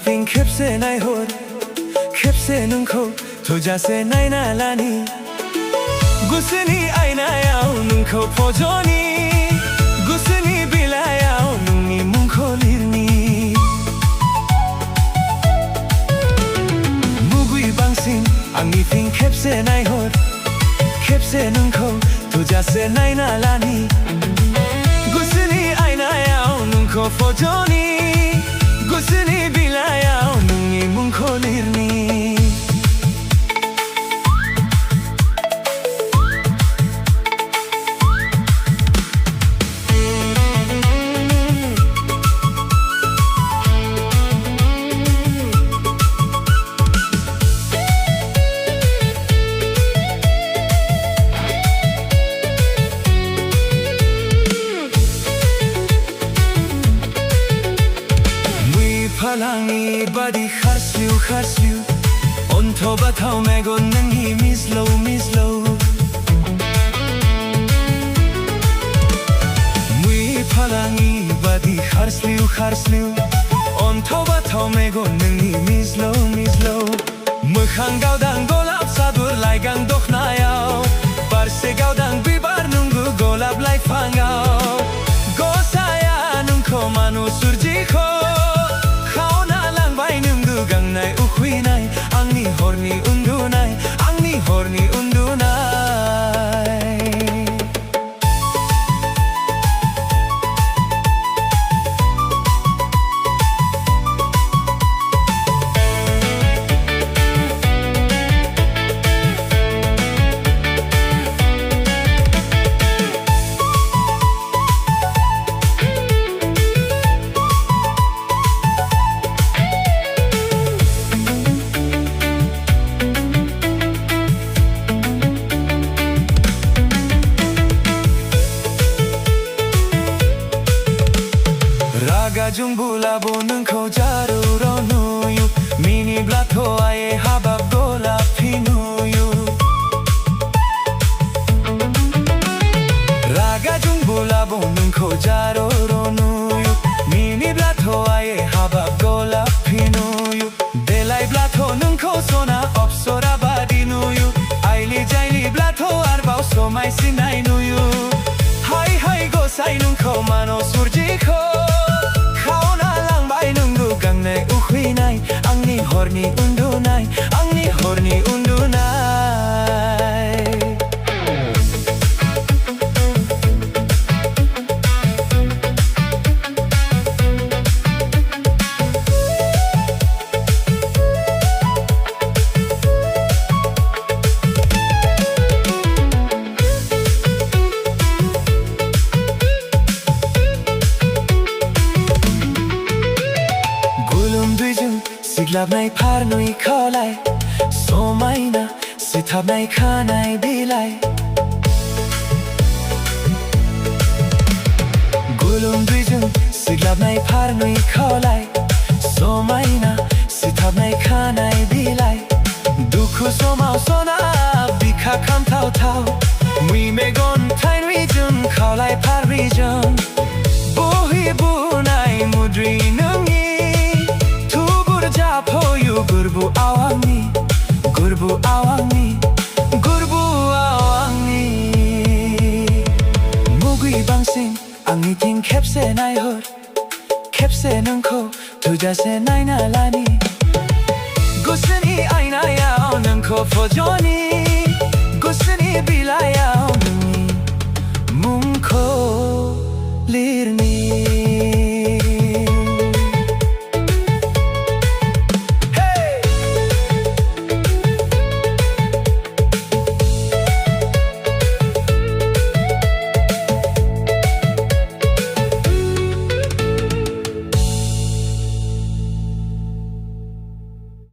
फिं खेबसे नायहर खेबसे नोंखौ थोजासे नायना लानि गोसोनि आयनायाव नोंखौ फज'नि गोसोनि बिलाइयाव नोंनि मुंखौ लिरनि मुगै बांसिन आंनि फिं खेबसे नायहर खेबसे नोंखौ थोजासे नायना लानि गोसोनि आयनायाव नोंखौ फज'नि गोसोनि बिलाइयाव नोंनि मुंखौ लिरनि फालांगि बादि खारस्लिउ खारस्लिउ अन्थ'बाथाव मेगन नोंनि मिज्लौ मिज्लौ मुइ फालांगि बादि खारस्लिउ खारस्लिउ अन्थ'बाथाव मेगन नोंनि मिज्लौ मिज्लौ मोखां गावदां गलाब सादोर लाइगां दखनायाव बारसे गावदां बिबार नंगौ गलाब लाइफाङाव गसाया नोंखौ मानु सुरजिखौ गांनाय उखैनाय आंनि हरनि उन्दुनाय आंनि हरनि उन्दुनाय जोंबुलाबो नोंखौ जारुराव नुयो मिनिब्लाथ' आये हाबाब गलापि नुयो रागा जोंबुलाबो नोंखौ जारुराव नुयो मिनिब्लाथ' आये हाबाब गलापि नुयो देलायब्लाथ' नोंखौ सना अप्सरा बादि नुयो आइलि जाइलिब्लाथ' आरोबाव समायसिननाय नुयो हाय हाय गसाइ नोंखौ मानो सुरजिखौ गांनाय उखैनाय आंनि हरनि उन्दुनाय आंनि हरनि उन्दुनाय सिग्लाबनाय फारनुइ खावलाय समायना सिथाबनाय खानाय बिलाइ गोलोमदैजों सिग्लाबनाय फारनुइ खावलाय समायना सिथाबनाय खानाय बिलाइ दुखु समाव सना बिखा खामथावथाव मुइ मेगन थाइनुइजों खावलाय फारब्रैजों बोहैबोनाय मुद्रि नोंनि जाफैयो गोरबोआव आंनि गोरबोआव आंनि गोरबोआव आंनि मुगै बांसिन आंनिथिं खेबसे नायहर खेबसे नोंखौ थोजासे नायना लानि गोसोनि आयनायाव नोंखौ फज'नि गोसोनि बिलाइयाव नोंनि मुंखौ लिरनि